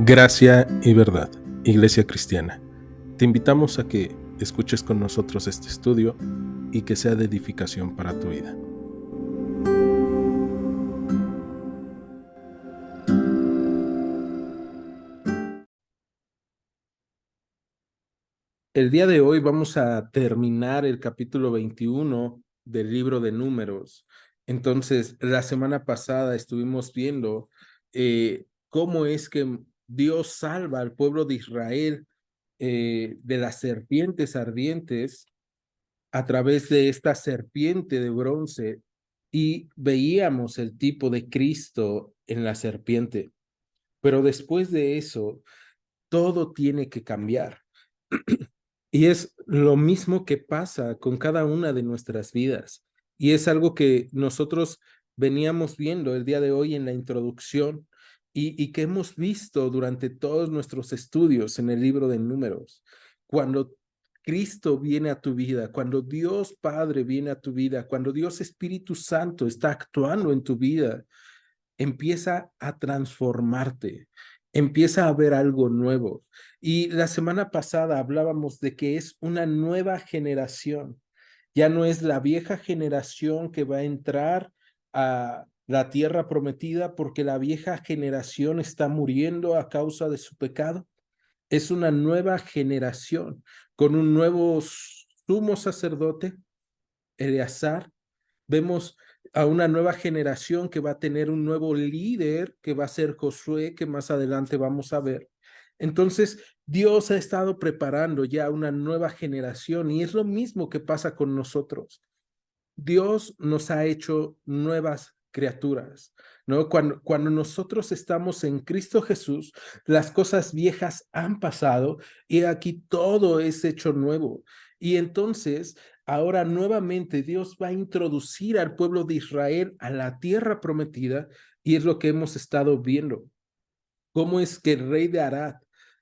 Gracia y verdad, Iglesia Cristiana. Te invitamos a que escuches con nosotros este estudio y que sea de edificación para tu vida. El día de hoy vamos a terminar el capítulo 21 del libro de Números. Entonces, la semana pasada estuvimos viendo cómo es que Dios salva al pueblo de Israel de las serpientes ardientes a través de esta serpiente de bronce, y veíamos el tipo de Cristo en la serpiente. Pero después de eso, todo tiene que cambiar. Y es lo mismo que pasa con cada una de nuestras vidas. Y es algo que nosotros veníamos viendo el día de hoy en la introducción y que hemos visto durante todos nuestros estudios en el libro de Números. Cuando Cristo viene a tu vida, cuando Dios Padre viene a tu vida, cuando Dios Espíritu Santo está actuando en tu vida, empieza a transformarte, empieza a ver algo nuevo. Y la semana pasada hablábamos de que es una nueva generación. Ya no es la vieja generación que va a entrar a la tierra prometida porque la vieja generación está muriendo a causa de su pecado. Es una nueva generación con un nuevo sumo sacerdote, Eleazar. Vemos a una nueva generación que va a tener un nuevo líder, que va a ser Josué, que más adelante vamos a ver. Entonces, Dios ha estado preparando ya una nueva generación y es lo mismo que pasa con nosotros. Dios nos ha hecho nuevas criaturas, ¿no? Cuando nosotros estamos en Cristo Jesús, las cosas viejas han pasado y aquí todo es hecho nuevo. Y entonces, ahora nuevamente Dios va a introducir al pueblo de Israel a la tierra prometida, y es lo que hemos estado viendo. Cómo es que el rey de Arad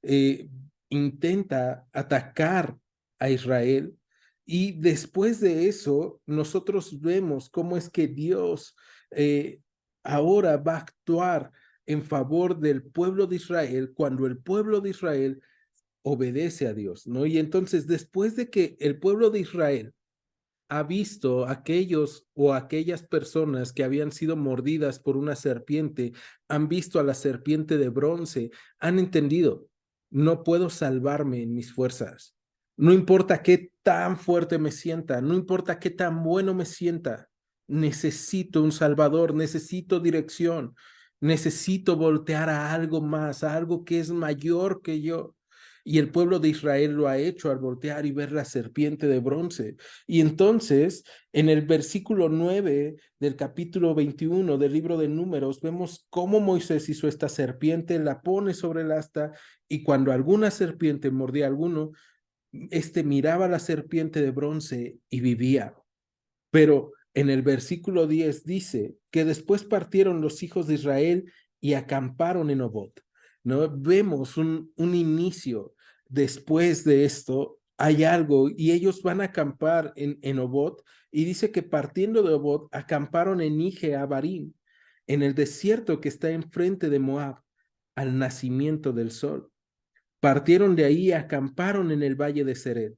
eh, intenta atacar a Israel, y después de eso nosotros vemos cómo es que Dios ahora va a actuar en favor del pueblo de Israel cuando el pueblo de Israel obedece a Dios, ¿no? Y entonces, después de que el pueblo de Israel ha visto aquellos o aquellas personas que habían sido mordidas por una serpiente, han visto a la serpiente de bronce, han entendido: no puedo salvarme en mis fuerzas. No importa qué tan fuerte me sienta, no importa qué tan bueno me sienta, necesito un salvador, necesito dirección, necesito voltear a algo más, a algo que es mayor que yo. Y el pueblo de Israel lo ha hecho al voltear y ver la serpiente de bronce. Y entonces, en el versículo 9 del capítulo 21 del libro de Números, vemos cómo Moisés hizo esta serpiente, la pone sobre el asta, y cuando alguna serpiente mordía a alguno, miraba la serpiente de bronce y vivía. Pero en el versículo 10 dice que después partieron los hijos de Israel y acamparon en Obot, ¿no? Vemos un inicio. Después de esto hay algo, y ellos van a acampar en Obot, y dice que partiendo de Obot acamparon en Ije Abarim, en el desierto que está enfrente de Moab, al nacimiento del sol. Partieron de ahí y acamparon en el valle de Sered.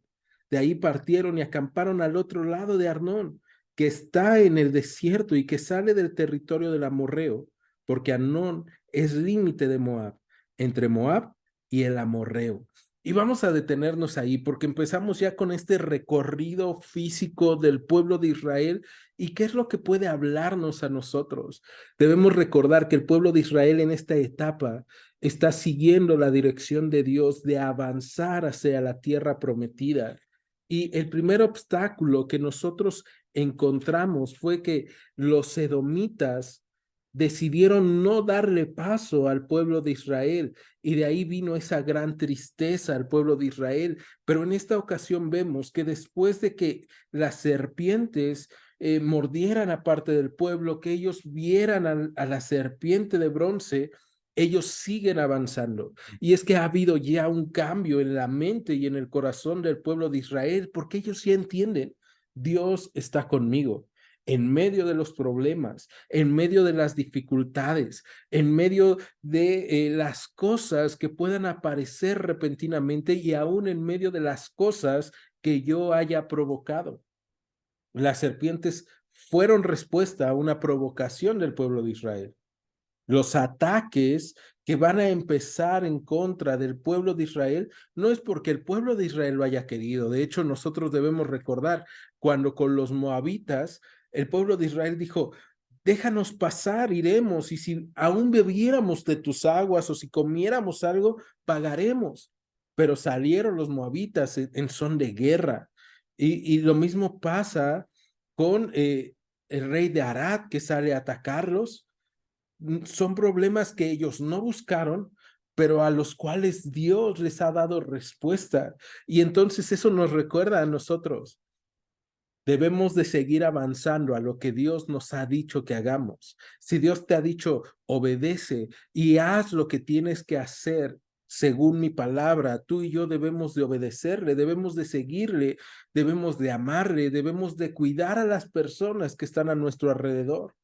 De ahí partieron y acamparon al otro lado de Arnón, que está en el desierto y que sale del territorio del amorreo, porque Arnón es límite de Moab, entre Moab y el amorreo. Y vamos a detenernos ahí porque empezamos ya con este recorrido físico del pueblo de Israel. ¿Y qué es lo que puede hablarnos a nosotros? Debemos recordar que el pueblo de Israel en esta etapa está siguiendo la dirección de Dios de avanzar hacia la tierra prometida. Y el primer obstáculo que nosotros encontramos fue que los edomitas decidieron no darle paso al pueblo de Israel, y de ahí vino esa gran tristeza al pueblo de Israel. Pero en esta ocasión vemos que después de que las serpientes mordieran a parte del pueblo, que ellos vieran a la serpiente de bronce, ellos siguen avanzando. Y es que ha habido ya un cambio en la mente y en el corazón del pueblo de Israel, porque ellos ya entienden: Dios está conmigo. en medio de los problemas, en medio de las dificultades, en medio de las cosas que puedan aparecer repentinamente y aún en medio de las cosas que yo haya provocado. Las serpientes fueron respuesta a una provocación del pueblo de Israel. Los ataques que van a empezar en contra del pueblo de Israel no es porque el pueblo de Israel lo haya querido. De hecho, nosotros debemos recordar cuando con los moabitas, el pueblo de Israel dijo, déjanos pasar, iremos, y si aún bebiéramos de tus aguas o si comiéramos algo, pagaremos. Pero salieron los moabitas en son de guerra. Y lo mismo pasa con el rey de Arad que sale a atacarlos. Son problemas que ellos no buscaron, pero a los cuales Dios les ha dado respuesta. Y entonces eso nos recuerda a nosotros. Debemos de seguir avanzando a lo que Dios nos ha dicho que hagamos. Si Dios te ha dicho, obedece y haz lo que tienes que hacer según mi palabra, tú y yo debemos de obedecerle, debemos de seguirle, debemos de amarle, debemos de cuidar a las personas que están a nuestro alrededor.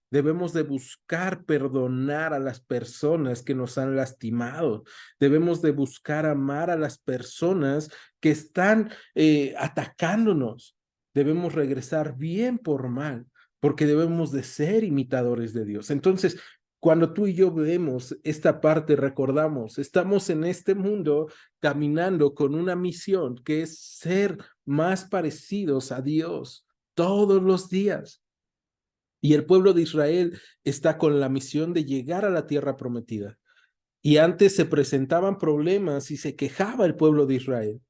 Debemos de buscar perdonar a las personas que nos han lastimado. Debemos de buscar amar a las personas que están atacándonos. Debemos regresar bien por mal, porque debemos de ser imitadores de Dios. Entonces, cuando tú y yo vemos esta parte, recordamos, estamos en este mundo caminando con una misión que es ser más parecidos a Dios todos los días. Y el pueblo de Israel está con la misión de llegar a la tierra prometida. Y antes se presentaban problemas y se quejaba el pueblo de Israel.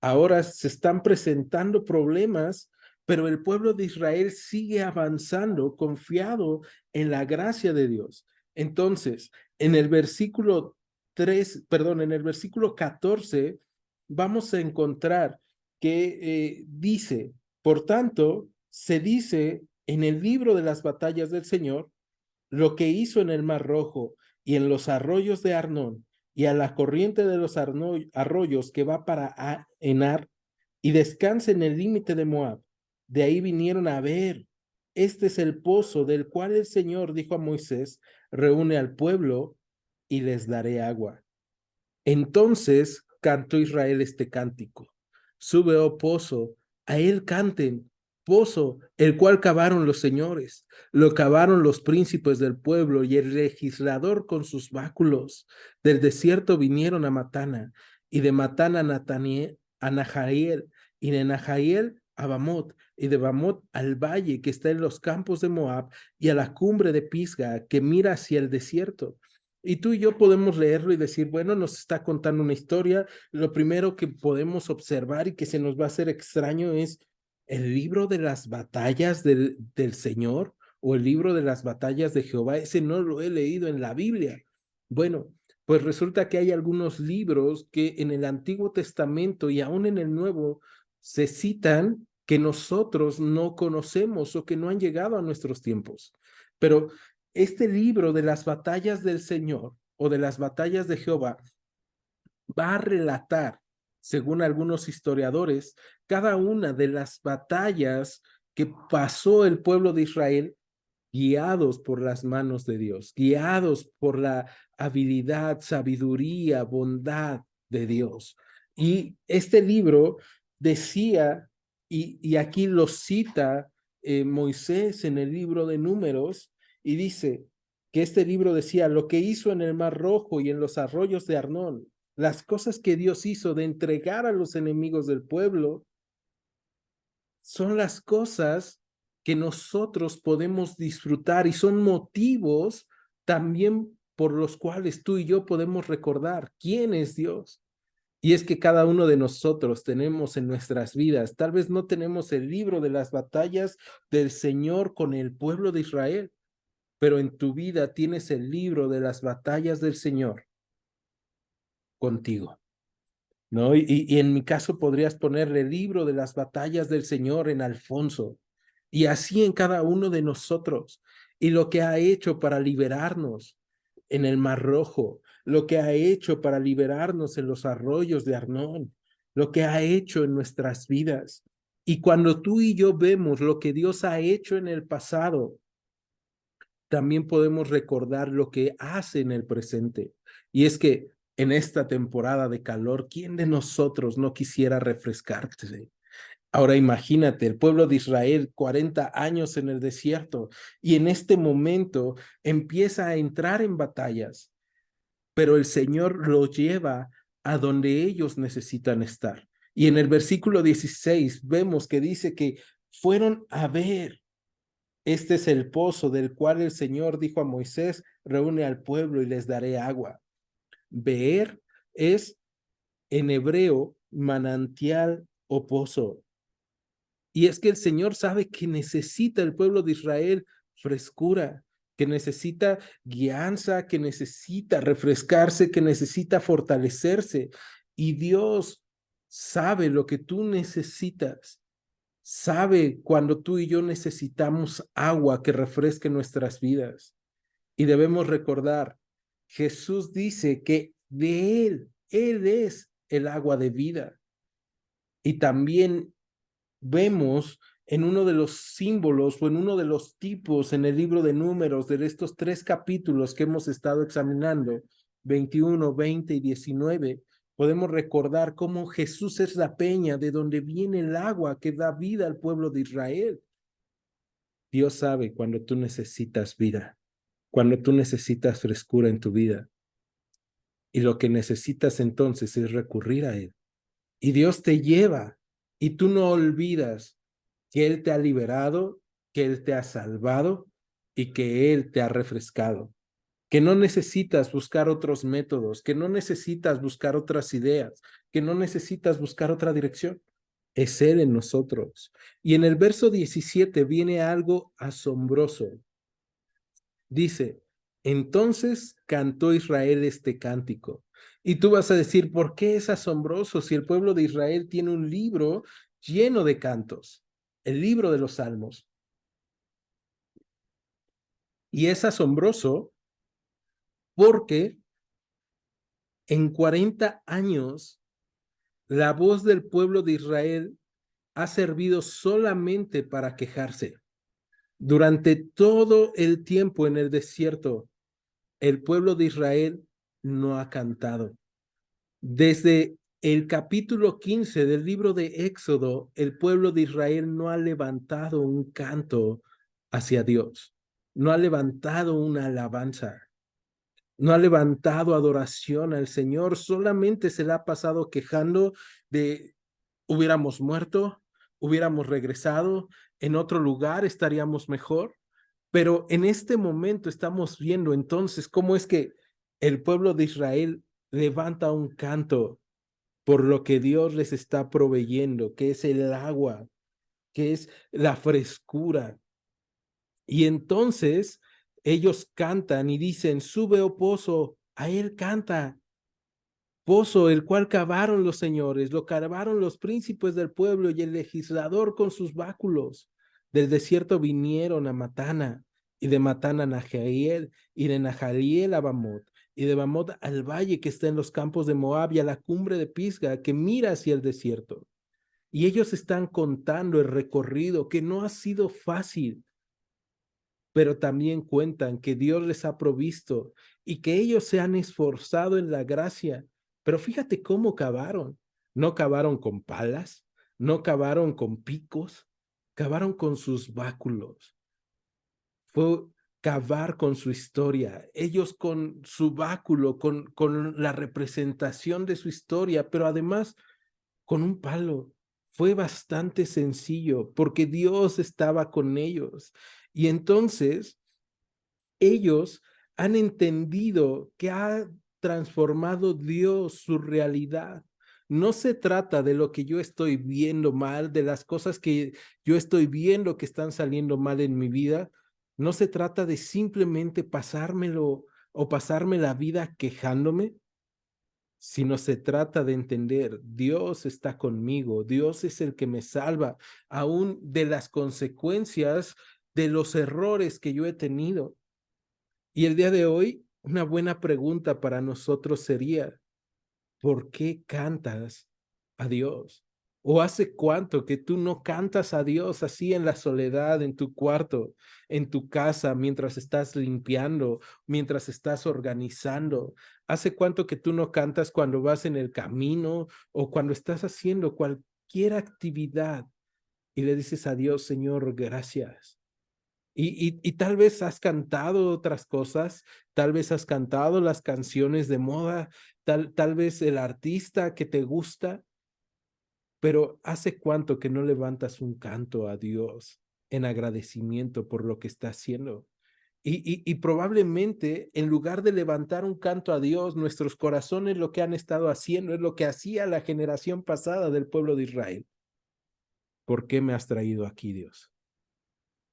Ahora se están presentando problemas, pero el pueblo de Israel sigue avanzando confiado en la gracia de Dios. Entonces, en el versículo 3, perdón, en el versículo 14, vamos a encontrar que dice, por tanto, se dice en el libro de las batallas del Señor, lo que hizo en el Mar Rojo y en los arroyos de Arnón y a la corriente de los arroyos que va para Enar y descansa en el límite de Moab. De ahí vinieron a ver. Este es el pozo del cual el Señor dijo a Moisés, reúne al pueblo y les daré agua. Entonces cantó Israel este cántico. Sube, oh pozo, a él canten, pozo, el cual cavaron los señores, lo cavaron los príncipes del pueblo y el legislador con sus báculos. Del desierto vinieron a Matana, y de Matana a Najael, y de Najael a Bamot, y de Bamot al valle que está en los campos de Moab, y a la cumbre de Pisga que mira hacia el desierto. Y tú y yo podemos leerlo y decir, bueno, nos está contando una historia. Lo primero que podemos observar y que se nos va a hacer extraño es el libro de las batallas del Señor o el libro de las batallas de Jehová. Ese no lo he leído en la Biblia. Bueno, pues resulta que hay algunos libros que en el Antiguo Testamento y aún en el Nuevo se citan que nosotros no conocemos o que no han llegado a nuestros tiempos. Pero este libro de las batallas del Señor o de las batallas de Jehová va a relatar, según algunos historiadores, cada una de las batallas que pasó el pueblo de Israel guiados por las manos de Dios, guiados por la habilidad, sabiduría, bondad de Dios. Y este libro decía, y aquí lo cita Moisés en el libro de Números, y dice que este libro decía lo que hizo en el Mar Rojo y en los arroyos de Arnón, las cosas que Dios hizo de entregar a los enemigos del pueblo, son las cosas que nosotros podemos disfrutar y son motivos también por los cuales tú y yo podemos recordar quién es Dios. Y es que cada uno de nosotros tenemos en nuestras vidas, tal vez no tenemos el libro de las batallas del Señor con el pueblo de Israel, pero en tu vida tienes el libro de las batallas del Señor contigo. ¿No? Y en mi caso podrías ponerle el libro de las batallas del Señor en Alfonso, y así en cada uno de nosotros, y lo que ha hecho para liberarnos en el Mar Rojo, lo que ha hecho para liberarnos en los arroyos de Arnón, lo que ha hecho en nuestras vidas. Y cuando tú y yo vemos lo que Dios ha hecho en el pasado, también podemos recordar lo que hace en el presente. Y es que en esta temporada de calor, ¿quién de nosotros no quisiera refrescarse? Ahora imagínate, el pueblo de Israel, 40 años en el desierto, y en este momento empieza a entrar en batallas, pero el Señor lo lleva a donde ellos necesitan estar. Y en el versículo 16 vemos que dice que fueron a ver. Este es el pozo del cual el Señor dijo a Moisés, reúne al pueblo y les daré agua. Beer es en hebreo manantial o pozo. Y es que el Señor sabe que necesita el pueblo de Israel frescura, que necesita guianza, que necesita refrescarse, que necesita fortalecerse. Y Dios sabe lo que tú necesitas. Sabe cuando tú y yo necesitamos agua que refresque nuestras vidas. Y debemos recordar, Jesús dice que de Él es el agua de vida. Y también vemos en uno de los símbolos o en uno de los tipos en el libro de Números de estos 3 capítulos que hemos estado examinando, 21, 20 y 19, podemos recordar cómo Jesús es la peña de donde viene el agua que da vida al pueblo de Israel. Dios sabe cuando tú necesitas vida, cuando tú necesitas frescura en tu vida. Y lo que necesitas entonces es recurrir a Él. Y Dios te lleva y tú no olvidas que Él te ha liberado, que Él te ha salvado y que Él te ha refrescado. Que no necesitas buscar otros métodos, que no necesitas buscar otras ideas, que no necesitas buscar otra dirección. Es Él en nosotros. Y en el verso 17 viene algo asombroso. Dice, entonces cantó Israel este cántico. Y tú vas a decir, ¿por qué es asombroso si el pueblo de Israel tiene un libro lleno de cantos? El libro de los Salmos. Y es asombroso porque en 40 años la voz del pueblo de Israel ha servido solamente para quejarse. Durante todo el tiempo en el desierto, el pueblo de Israel no ha cantado. Desde el capítulo 15 del libro de Éxodo, el pueblo de Israel no ha levantado un canto hacia Dios, no ha levantado una alabanza, no ha levantado adoración al Señor, solamente se le ha pasado quejando de hubiéramos muerto, hubiéramos regresado, en otro lugar estaríamos mejor. Pero en este momento estamos viendo entonces cómo es que el pueblo de Israel levanta un canto por lo que Dios les está proveyendo, que es el agua, que es la frescura. Y entonces ellos cantan y dicen, sube, oh pozo, a él canta. Pozo, el cual cavaron los señores, lo cavaron los príncipes del pueblo y el legislador con sus báculos. Del desierto vinieron a Matana, y de Matana a Nahaliel, y de Nahaliel a Bamot, y de Bamot al valle que está en los campos de Moab y a la cumbre de Pisga que mira hacia el desierto. Y ellos están contando el recorrido que no ha sido fácil, pero también cuentan que Dios les ha provisto y que ellos se han esforzado en la gracia. Pero fíjate cómo cavaron. No cavaron con palas, no cavaron con picos, cavaron con sus báculos. Fue cavar con su historia, ellos con su báculo, con la representación de su historia, pero además con un palo. Fue bastante sencillo porque Dios estaba con ellos. Y entonces ellos han entendido que ha transformado Dios su realidad. No se trata de lo que yo estoy viendo mal, de las cosas que yo estoy viendo que están saliendo mal en mi vida. No se trata de simplemente pasármelo o pasarme la vida quejándome, sino se trata de entender, Dios está conmigo, Dios es el que me salva, aún de las consecuencias de los errores que yo he tenido. Y el día de hoy, una buena pregunta para nosotros sería, ¿por qué cantas a Dios? ¿O hace cuánto que tú no cantas a Dios así en la soledad, en tu cuarto, en tu casa, mientras estás limpiando, mientras estás organizando? ¿Hace cuánto que tú no cantas cuando vas en el camino o cuando estás haciendo cualquier actividad y le dices a Dios, Señor, gracias? Y tal vez has cantado otras cosas, tal vez has cantado las canciones de moda, tal vez el artista que te gusta, pero ¿hace cuánto que no levantas un canto a Dios en agradecimiento por lo que está haciendo? Y probablemente en lugar de levantar un canto a Dios, nuestros corazones lo que han estado haciendo es lo que hacía la generación pasada del pueblo de Israel. ¿Por qué me has traído aquí, Dios?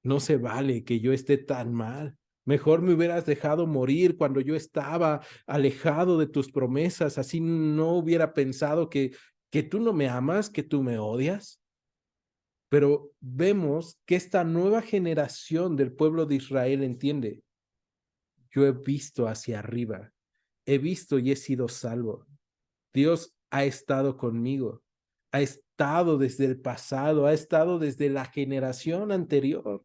No se vale que yo esté tan mal. Mejor me hubieras dejado morir cuando yo estaba alejado de tus promesas. Así no hubiera pensado que tú no me amas, que tú me odias. Pero vemos que esta nueva generación del pueblo de Israel entiende, yo he visto hacia arriba, he visto y he sido salvo. Dios ha estado conmigo, ha estado desde el pasado, ha estado desde la generación anterior,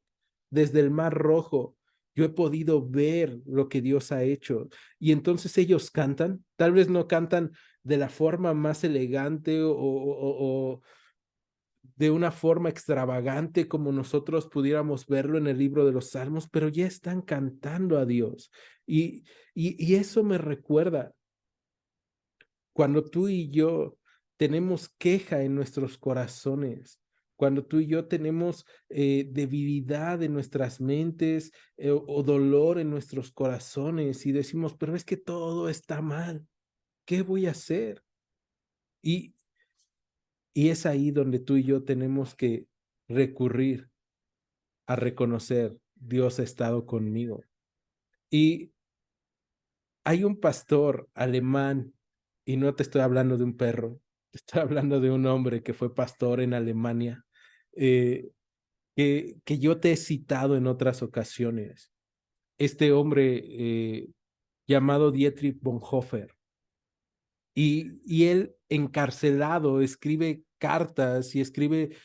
desde el Mar Rojo. Yo he podido ver lo que Dios ha hecho. Y entonces ellos cantan, tal vez no cantan de la forma más elegante o de una forma extravagante como nosotros pudiéramos verlo en el libro de los Salmos, pero ya están cantando a Dios. Y eso me recuerda cuando tú y yo tenemos queja en nuestros corazones, cuando tú y yo tenemos debilidad en nuestras mentes o dolor en nuestros corazones y decimos, pero es que todo está mal, ¿qué voy a hacer? Y, y es ahí donde tú y yo tenemos que recurrir a reconocer, Dios ha estado conmigo. Y hay un pastor alemán, y no te estoy hablando de un perro, te estoy hablando de un hombre que fue pastor en Alemania, eh, que yo te he citado en otras ocasiones. Este hombre llamado Dietrich Bonhoeffer, y él encarcelado escribe cartas y escribe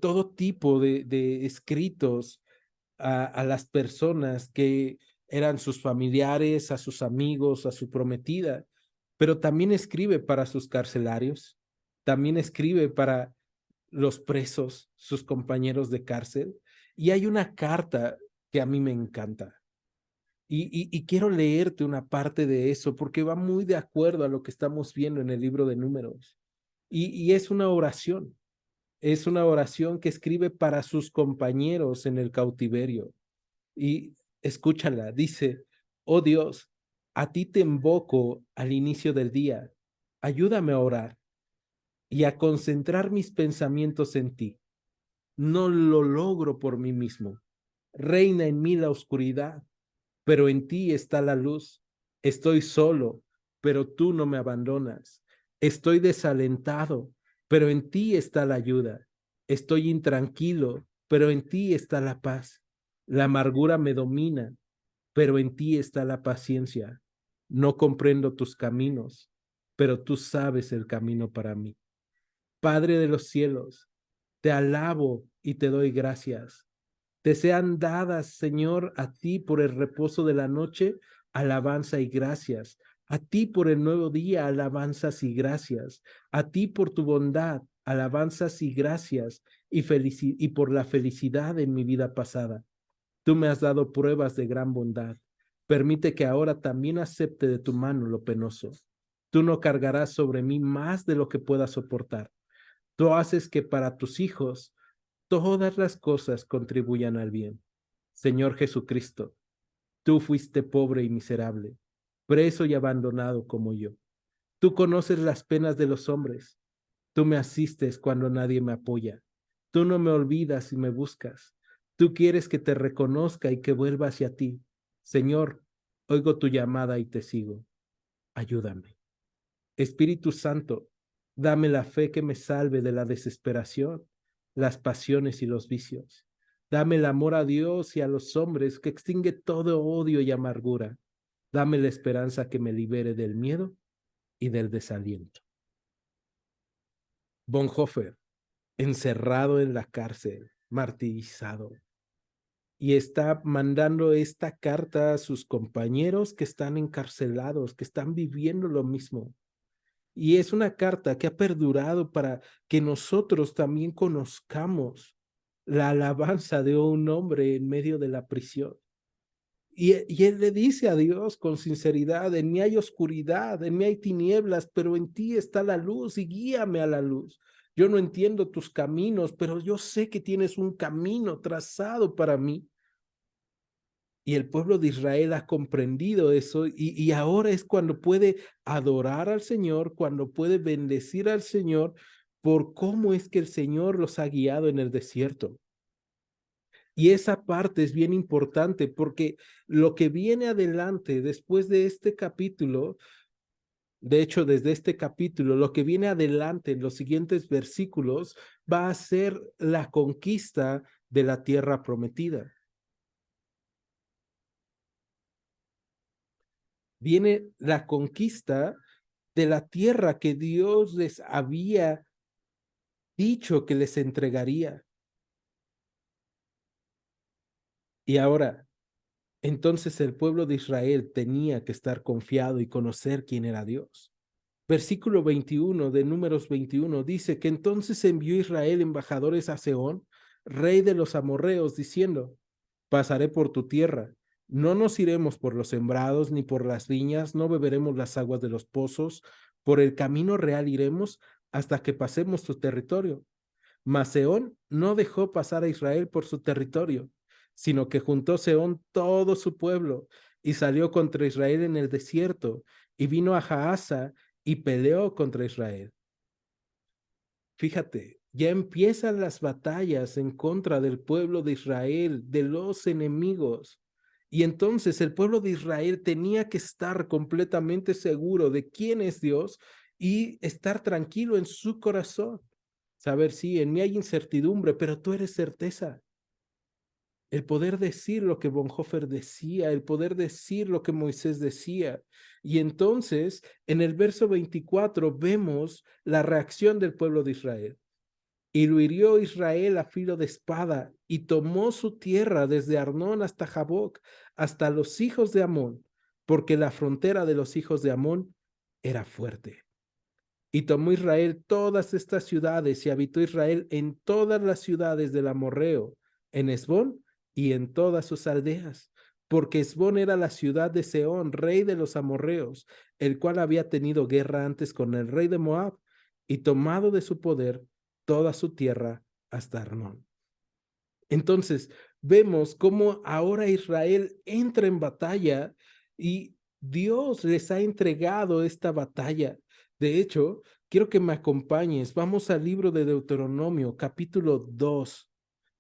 todo tipo de escritos a las personas que eran sus familiares, a sus amigos, a su prometida, pero también escribe para sus carcelarios, también escribe para los presos, sus compañeros de cárcel, y hay una carta que a mí me encanta. Y quiero leerte una parte de eso porque va muy de acuerdo a lo que estamos viendo en el libro de Números. Y es una oración que escribe para sus compañeros en el cautiverio. Y escúchala, dice, oh Dios, a ti te invoco al inicio del día, ayúdame a orar y a concentrar mis pensamientos en ti. No lo logro por mí mismo. Reina en mí la oscuridad, pero en ti está la luz. Estoy solo, pero tú no me abandonas. Estoy desalentado, pero en ti está la ayuda. Estoy intranquilo, pero en ti está la paz. La amargura me domina, pero en ti está la paciencia. No comprendo tus caminos, pero tú sabes el camino para mí. Padre de los cielos, te alabo y te doy gracias. Te sean dadas, Señor, a ti por el reposo de la noche, alabanza y gracias. A ti por el nuevo día, alabanzas y gracias. A ti por tu bondad, alabanzas y gracias. Y por la felicidad en mi vida pasada. Tú me has dado pruebas de gran bondad. Permite que ahora también acepte de tu mano lo penoso. Tú no cargarás sobre mí más de lo que pueda soportar. Tú haces que para tus hijos todas las cosas contribuyan al bien. Señor Jesucristo, tú fuiste pobre y miserable, preso y abandonado como yo. Tú conoces las penas de los hombres. Tú me asistes cuando nadie me apoya. Tú no me olvidas y me buscas. Tú quieres que te reconozca y que vuelva hacia ti. Señor, oigo tu llamada y te sigo. Ayúdame. Espíritu Santo, dame la fe que me salve de la desesperación, las pasiones y los vicios. Dame el amor a Dios y a los hombres que extingue todo odio y amargura. Dame la esperanza que me libere del miedo y del desaliento. Bonhoeffer encerrado en la cárcel, martirizado. Y está mandando esta carta a sus compañeros que están encarcelados, que están viviendo lo mismo. Y es una carta que ha perdurado para que nosotros también conozcamos la alabanza de un hombre en medio de la prisión. Y él le dice a Dios con sinceridad: en mí hay oscuridad, en mí hay tinieblas, pero en ti está la luz y guíame a la luz. Yo no entiendo tus caminos, pero yo sé que tienes un camino trazado para mí. Y el pueblo de Israel ha comprendido eso y ahora es cuando puede adorar al Señor, cuando puede bendecir al Señor por cómo es que el Señor los ha guiado en el desierto. Y esa parte es bien importante porque lo que viene adelante después de este capítulo, de hecho, desde este capítulo, lo que viene adelante en los siguientes versículos va a ser la conquista de la tierra prometida. Viene la conquista de la tierra que Dios les había dicho que les entregaría. Y ahora, entonces el pueblo de Israel tenía que estar confiado y conocer quién era Dios. Versículo 21 de Números 21 dice que entonces envió Israel embajadores a Sehón, rey de los amorreos, diciendo: pasaré por tu tierra, no nos iremos por los sembrados ni por las viñas, no beberemos las aguas de los pozos, por el camino real iremos hasta que pasemos tu territorio. Mas Sehón no dejó pasar a Israel por su territorio, sino que juntó Sehón todo su pueblo y salió contra Israel en el desierto, y vino a Jaasa y peleó contra Israel. Fíjate, ya empiezan las batallas en contra del pueblo de Israel, de los enemigos. Y entonces el pueblo de Israel tenía que estar completamente seguro de quién es Dios y estar tranquilo en su corazón. Saber, sí, en mí hay incertidumbre, pero tú eres certeza. El poder decir lo que Bonhoeffer decía, el poder decir lo que Moisés decía. Y entonces, en el verso 24 vemos la reacción del pueblo de Israel. Y lo hirió Israel a filo de espada, y tomó su tierra desde Arnón hasta Jaboc, hasta los hijos de Amón, porque la frontera de los hijos de Amón era fuerte. Y tomó Israel todas estas ciudades, y habitó Israel en todas las ciudades del amorreo, en Hesbón y en todas sus aldeas, porque Hesbón era la ciudad de Sehón, rey de los amorreos, el cual había tenido guerra antes con el rey de Moab, y tomado de su poder toda su tierra hasta Arnón. Entonces, vemos cómo ahora Israel entra en batalla y Dios les ha entregado esta batalla. De hecho, quiero que me acompañes. Vamos al libro de Deuteronomio, capítulo 2,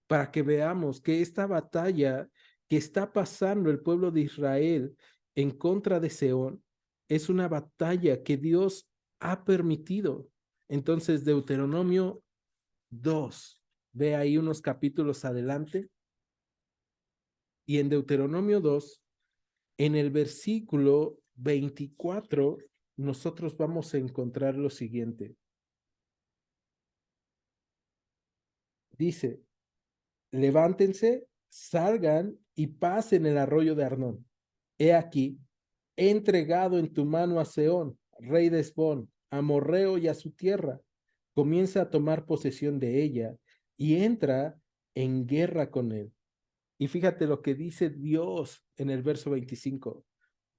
para que veamos que esta batalla que está pasando el pueblo de Israel en contra de Seón es una batalla que Dios ha permitido. Entonces, Deuteronomio 2. Ve ahí unos capítulos adelante. Y en Deuteronomio 2, en el versículo 24, nosotros vamos a encontrar lo siguiente. Dice: levántense, salgan y pasen el arroyo de Arnón. He aquí, he entregado en tu mano a Sehón, rey de Hesbón, amorreo, y a su tierra. Comienza a tomar posesión de ella y entra en guerra con él. Y fíjate lo que dice Dios en el verso 25.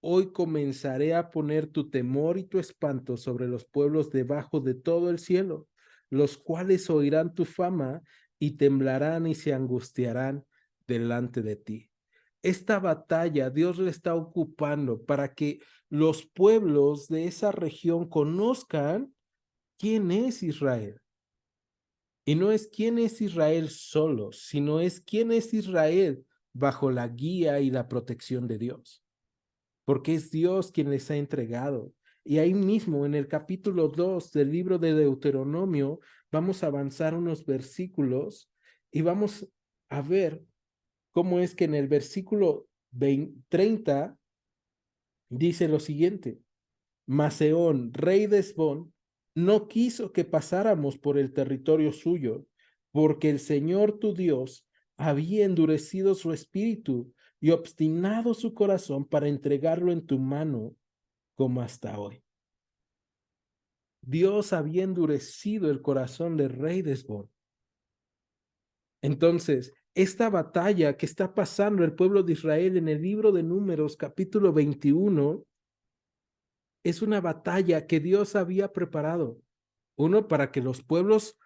Hoy comenzaré a poner tu temor y tu espanto sobre los pueblos debajo de todo el cielo, los cuales oirán tu fama y temblarán y se angustiarán delante de ti. Esta batalla Dios le está ocupando para que los pueblos de esa región conozcan quién es Israel. Y no es quién es Israel solo, sino es quién es Israel bajo la guía y la protección de Dios, porque es Dios quien les ha entregado. Y ahí mismo en el capítulo 2 del libro de Deuteronomio vamos a avanzar unos versículos y vamos a ver cómo es que en el versículo 30 dice lo siguiente: Maseón, rey de Hesbón, no quiso que pasáramos por el territorio suyo, porque el Señor tu Dios había endurecido su espíritu y obstinado su corazón para entregarlo en tu mano como hasta hoy. Dios había endurecido el corazón del rey de Hesbón. Entonces, esta batalla que está pasando el pueblo de Israel en el libro de Números, capítulo 21, es una batalla que Dios había preparado. Uno, para que los pueblos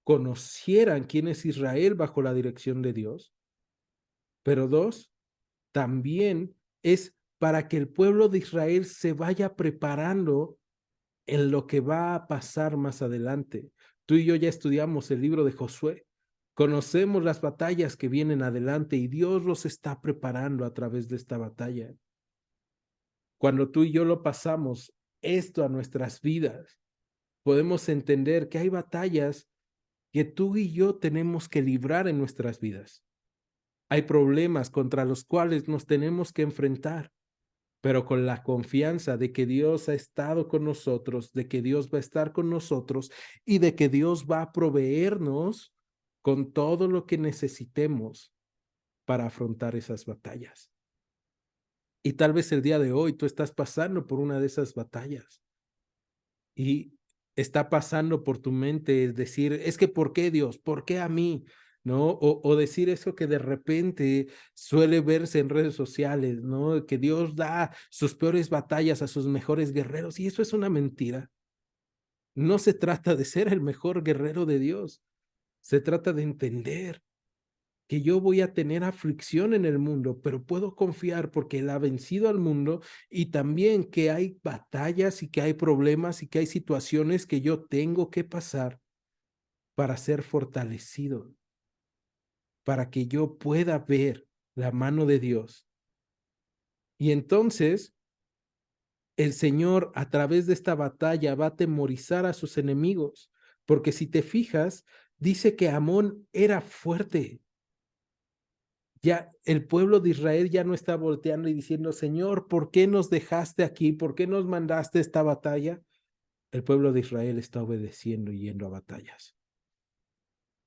conocieran quién es Israel bajo la dirección de Dios. Pero dos, también es para que el pueblo de Israel se vaya preparando en lo que va a pasar más adelante. Tú y yo ya estudiamos el libro de Josué. Conocemos las batallas que vienen adelante y Dios los está preparando a través de esta batalla. Cuando tú y yo lo pasamos esto a nuestras vidas, podemos entender que hay batallas que tú y yo tenemos que librar en nuestras vidas. Hay problemas contra los cuales nos tenemos que enfrentar, pero con la confianza de que Dios ha estado con nosotros, de que Dios va a estar con nosotros y de que Dios va a proveernos con todo lo que necesitemos para afrontar esas batallas. Y tal vez el día de hoy tú estás pasando por una de esas batallas y está pasando por tu mente decir, es que ¿por qué Dios? ¿Por qué a mí? ¿No? O decir eso que de repente suele verse en redes sociales, ¿no? Que Dios da sus peores batallas a sus mejores guerreros, y eso es una mentira. No se trata de ser el mejor guerrero de Dios, se trata de entender que yo voy a tener aflicción en el mundo, pero puedo confiar porque Él ha vencido al mundo, y también que hay batallas y que hay problemas y que hay situaciones que yo tengo que pasar para ser fortalecido, para que yo pueda ver la mano de Dios. Y entonces el Señor a través de esta batalla va a atemorizar a sus enemigos, porque si te fijas, dice que Amón era fuerte. Ya el pueblo de Israel ya no está volteando y diciendo, Señor, ¿por qué nos dejaste aquí? ¿Por qué nos mandaste esta batalla? El pueblo de Israel está obedeciendo y yendo a batallas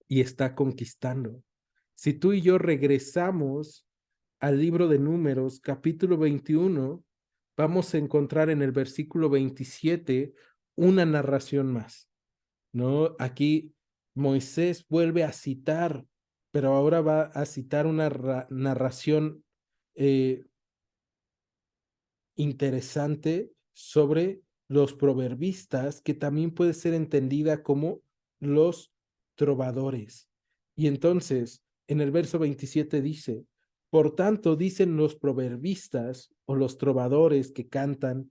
y está conquistando. Si tú y yo regresamos al libro de Números, capítulo 21, vamos a encontrar en el versículo 27 una narración más, ¿no? Aquí Moisés vuelve a citar, pero ahora va a citar una narración eh, interesante sobre los proverbistas, que también puede ser entendida como los trovadores. Y entonces, en el verso 27 dice, por tanto, dicen los proverbistas o los trovadores que cantan,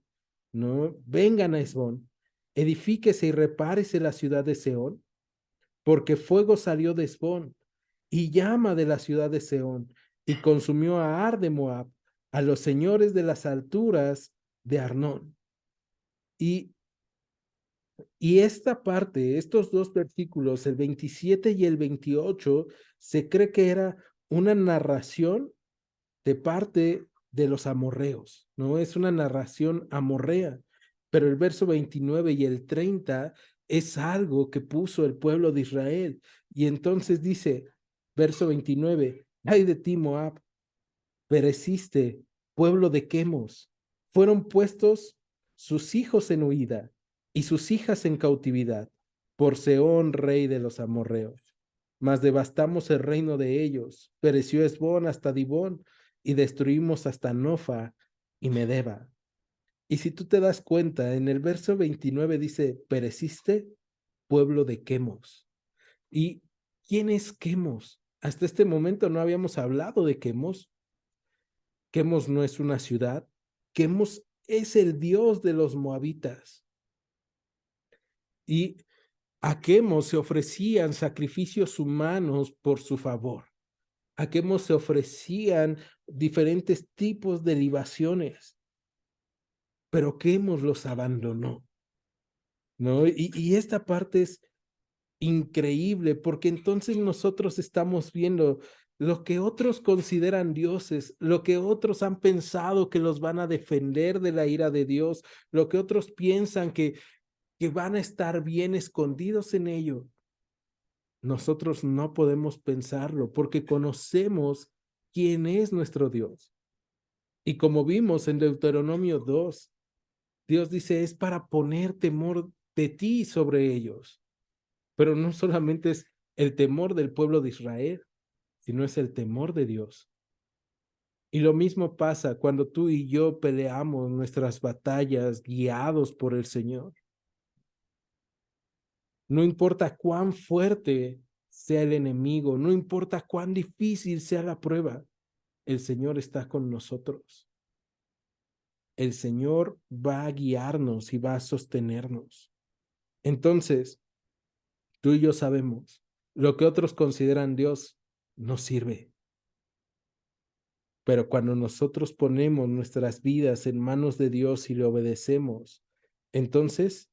¿no? Vengan a Hesbón, edifíquese y repárese la ciudad de Seón, porque fuego salió de Hesbón y llama de la ciudad de Seón, y consumió a Ar de Moab, a los señores de las alturas de Arnón. Y, y esta parte, estos dos versículos, el 27 y el 28, se cree que era una narración de parte de los amorreos, ¿no? Es una narración amorrea, pero el verso 29 y el 30 es algo que puso el pueblo de Israel. Y entonces dice, verso 29, ay de ti, Moab, pereciste, pueblo de Quemos. Fueron puestos sus hijos en huida y sus hijas en cautividad por Seón, rey de los amorreos. Mas devastamos el reino de ellos. Pereció Hesbón hasta Dibón y destruimos hasta Nofa y Medeba. Y si tú te das cuenta, en el verso 29 dice, pereciste, pueblo de Quemos. ¿Y quién es Quemos? Hasta este momento no habíamos hablado de Quemos. Quemos no es una ciudad. Quemos es el dios de los moabitas. Y a Quemos se ofrecían sacrificios humanos por su favor. A Quemos se ofrecían diferentes tipos de libaciones, pero Quemos los abandonó, ¿no? Y esta parte es increíble, porque entonces nosotros estamos viendo lo que otros consideran dioses, lo que otros han pensado que los van a defender de la ira de Dios, lo que otros piensan que van a estar bien escondidos en ello. nosotros no podemos pensarlo porque conocemos quién es nuestro Dios. Y como vimos en Deuteronomio 2, Dios dice, es para poner temor de ti sobre ellos. Pero no solamente es el temor del pueblo de Israel, sino es el temor de Dios. Y lo mismo pasa cuando tú y yo peleamos nuestras batallas guiados por el Señor. No importa cuán fuerte sea el enemigo, no importa cuán difícil sea la prueba, el Señor está con nosotros. El Señor va a guiarnos y va a sostenernos. Entonces, tú y yo sabemos, lo que otros consideran Dios no sirve. Pero cuando nosotros ponemos nuestras vidas en manos de Dios y le obedecemos, entonces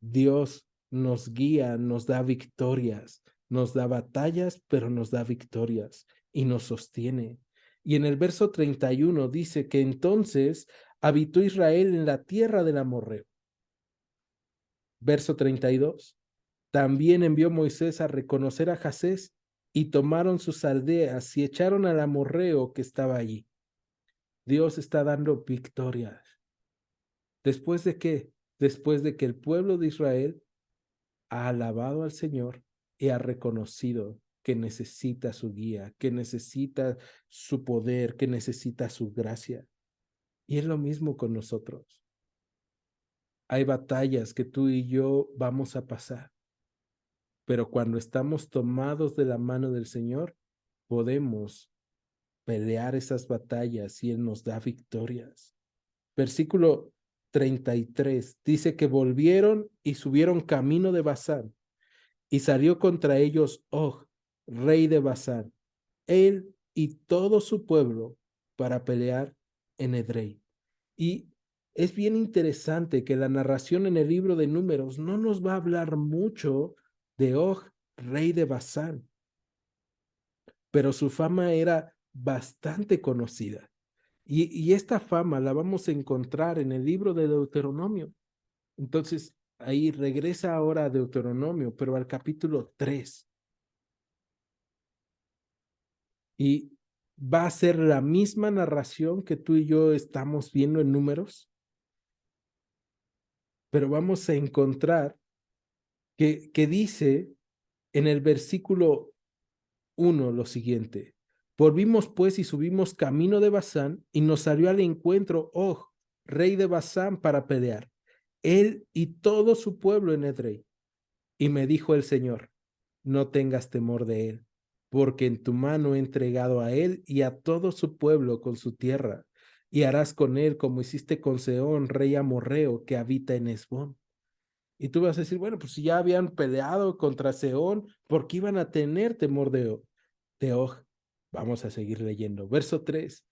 Dios nos guía, nos da victorias, nos da batallas, pero nos da victorias y nos sostiene. Y en el verso 31 dice que entonces habitó Israel en la tierra del amorreo. Verso 32. También envió Moisés a reconocer a Jasés y tomaron sus aldeas y echaron al amorreo que estaba allí. Dios está dando victorias. ¿Después de qué? Después de que el pueblo de Israel ha alabado al Señor y ha reconocido que necesita su guía, que necesita su poder, que necesita su gracia. Y es lo mismo con nosotros. Hay batallas que tú y yo vamos a pasar, pero cuando estamos tomados de la mano del Señor, podemos pelear esas batallas y Él nos da victorias. Versículo 33 dice que volvieron y subieron camino de Basán y salió contra ellos Og, rey de Basán, él y todo su pueblo para pelear en Edrei. Y es bien interesante que la narración en el libro de Números no nos va a hablar mucho de Og, rey de Basán, pero su fama era bastante conocida. Y esta fama la vamos a encontrar en el libro de Deuteronomio. Entonces, ahí regresa ahora a Deuteronomio, pero al capítulo 3. Y va a ser la misma narración que tú y yo estamos viendo en Números, pero vamos a encontrar que dice en el versículo 1 lo siguiente. Volvimos pues y subimos camino de Basán y nos salió al encuentro Og, rey de Basán, para pelear, él y todo su pueblo en Edrei. Y me dijo el Señor, no tengas temor de él, porque en tu mano he entregado a él y a todo su pueblo con su tierra, y harás con él como hiciste con Sehón, rey amorreo, que habita en Hesbón. Y tú vas a decir, bueno, pues si ya habían peleado contra Sehón, ¿por qué iban a tener temor de Og? Vamos a seguir leyendo. Verso 3.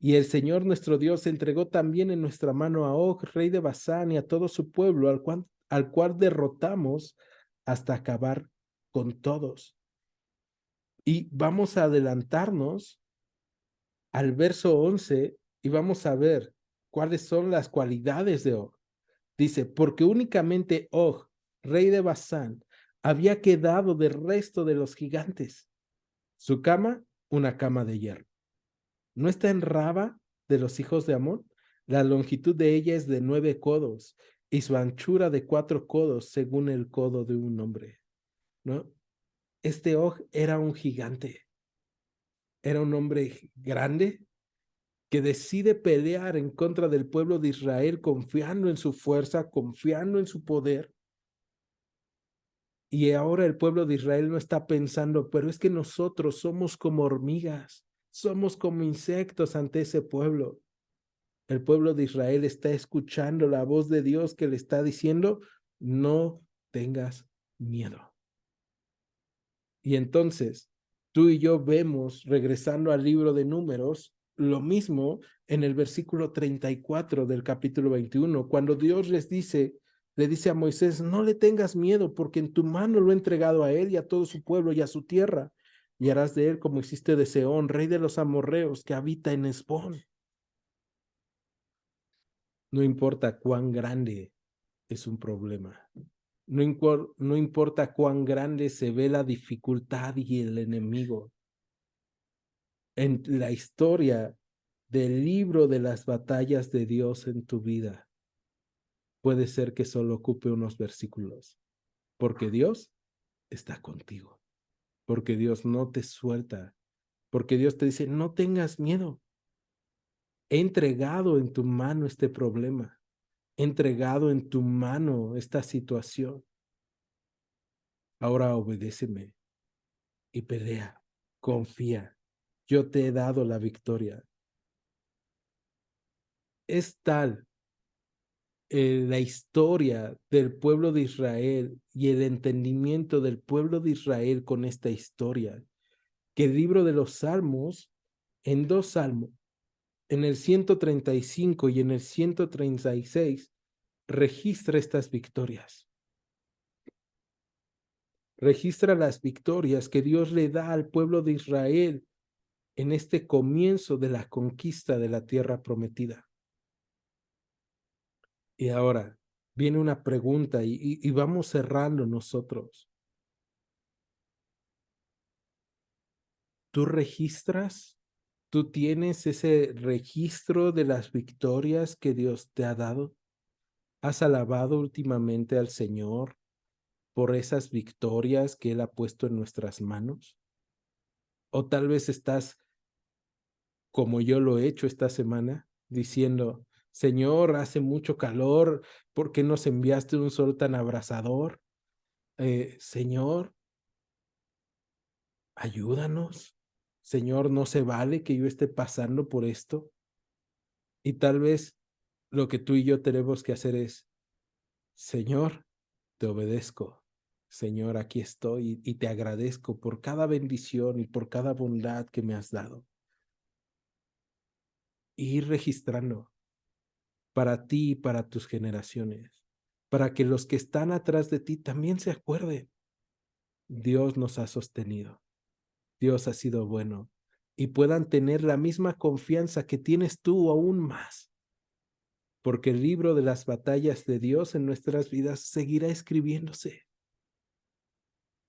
Y el Señor nuestro Dios entregó también en nuestra mano a Og, rey de Basán, y a todo su pueblo, al cual derrotamos hasta acabar con todos. Y vamos a adelantarnos al verso 11 y vamos a ver cuáles son las cualidades de Og. Dice, porque únicamente Og, rey de Basán, había quedado del resto de los gigantes. Su cama, una cama de hierro. ¿No está en Raba de los hijos de Amón? La longitud de ella es de 9 codos y su anchura de 4 codos según el codo de un hombre, ¿no? Este Og era un gigante, era un hombre grande que decide pelear en contra del pueblo de Israel confiando en su fuerza, confiando en su poder. Y ahora el pueblo de Israel no está pensando, pero es que nosotros somos como hormigas, somos como insectos ante ese pueblo. El pueblo de Israel está escuchando la voz de Dios que le está diciendo, no tengas miedo. Y entonces, tú y yo vemos, regresando al libro de Números, lo mismo en el versículo 34 del capítulo 21, cuando Dios le dice a Moisés, no le tengas miedo, porque en tu mano lo he entregado a él y a todo su pueblo y a su tierra, y harás de él como hiciste de Sehón, rey de los amorreos, que habita en Hesbón. No importa cuán grande es un problema, No importa cuán grande se ve la dificultad y el enemigo. En la historia del libro de las batallas de Dios en tu vida, puede ser que solo ocupe unos versículos, porque Dios está contigo, porque Dios no te suelta, porque Dios te dice, no tengas miedo. He entregado en tu mano este problema, he entregado en tu mano esta situación. Ahora obedéceme y pelea, confía. Yo te he dado la victoria. Es tal la historia del pueblo de Israel y el entendimiento del pueblo de Israel con esta historia, que el libro de los Salmos, en 2 salmos, en el 135 y en el 136, registra estas victorias. Registra las victorias que Dios le da al pueblo de Israel en este comienzo de la conquista de la tierra prometida. Y ahora viene una pregunta y vamos cerrando nosotros. ¿Tú registras? ¿Tú tienes ese registro de las victorias que Dios te ha dado? ¿Has alabado últimamente al Señor por esas victorias que Él ha puesto en nuestras manos? ¿O tal vez estás, como yo lo he hecho esta semana, diciendo, Señor, hace mucho calor, ¿por qué nos enviaste un sol tan abrasador? Señor, ayúdanos. Señor, no se vale que yo esté pasando por esto. Y tal vez lo que tú y yo tenemos que hacer es, Señor, te obedezco. Señor, aquí estoy y te agradezco por cada bendición y por cada bondad que me has dado. Y ir registrando para ti y para tus generaciones, para que los que están atrás de ti también se acuerden. Dios nos ha sostenido, Dios ha sido bueno y puedan tener la misma confianza que tienes tú, aún más, porque el libro de las batallas de Dios en nuestras vidas seguirá escribiéndose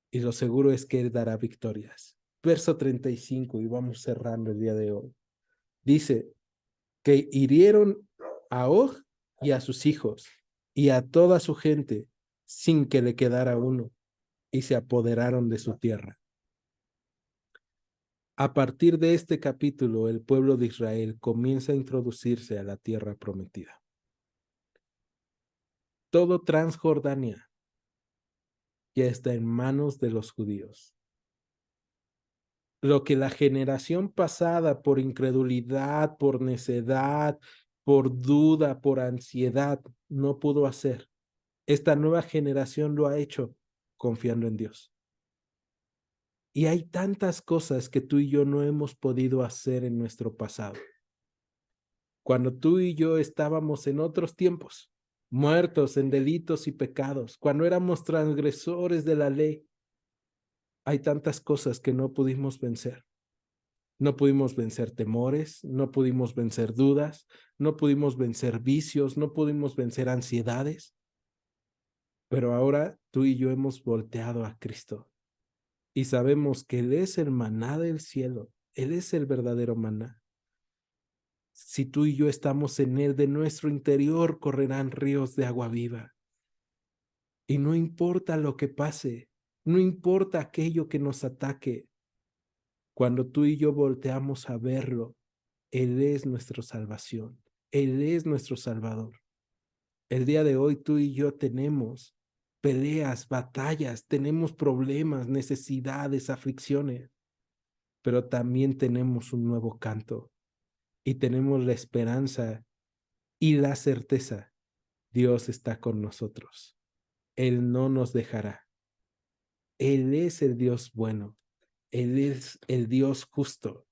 y lo seguro es que Él dará victorias. Verso 35, y vamos cerrando el día de hoy. Dice que hirieron a Og y a sus hijos y a toda su gente sin que le quedara uno, y se apoderaron de su tierra. A partir de este capítulo, el pueblo de Israel comienza a introducirse a la tierra prometida. Todo Transjordania ya está en manos de los judíos. Lo que la generación pasada, por incredulidad, por necedad, por duda, por ansiedad, no pudo hacer, esta nueva generación lo ha hecho confiando en Dios. Y hay tantas cosas que tú y yo no hemos podido hacer en nuestro pasado. Cuando tú y yo estábamos en otros tiempos, muertos en delitos y pecados, cuando éramos transgresores de la ley, hay tantas cosas que no pudimos vencer. No pudimos vencer temores, no pudimos vencer dudas, no pudimos vencer vicios, no pudimos vencer ansiedades. Pero ahora tú y yo hemos volteado a Cristo y sabemos que Él es el maná del cielo, Él es el verdadero maná. Si tú y yo estamos en Él, de nuestro interior correrán ríos de agua viva. Y no importa lo que pase, no importa aquello que nos ataque, cuando tú y yo volteamos a verlo, Él es nuestra salvación, Él es nuestro Salvador. El día de hoy tú y yo tenemos peleas, batallas, tenemos problemas, necesidades, aflicciones, pero también tenemos un nuevo canto y tenemos la esperanza y la certeza. Dios está con nosotros. Él no nos dejará. Él es el Dios bueno. Él es el Dios justo.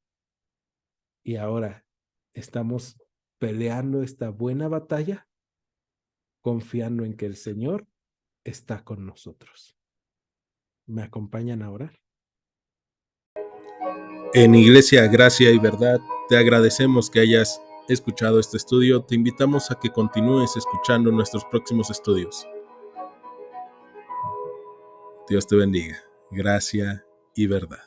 Y ahora estamos peleando esta buena batalla, confiando en que el Señor está con nosotros. ¿Me acompañan a orar? En Iglesia Gracia y Verdad, te agradecemos que hayas escuchado este estudio. Te invitamos a que continúes escuchando nuestros próximos estudios. Dios te bendiga. Gracia y verdad.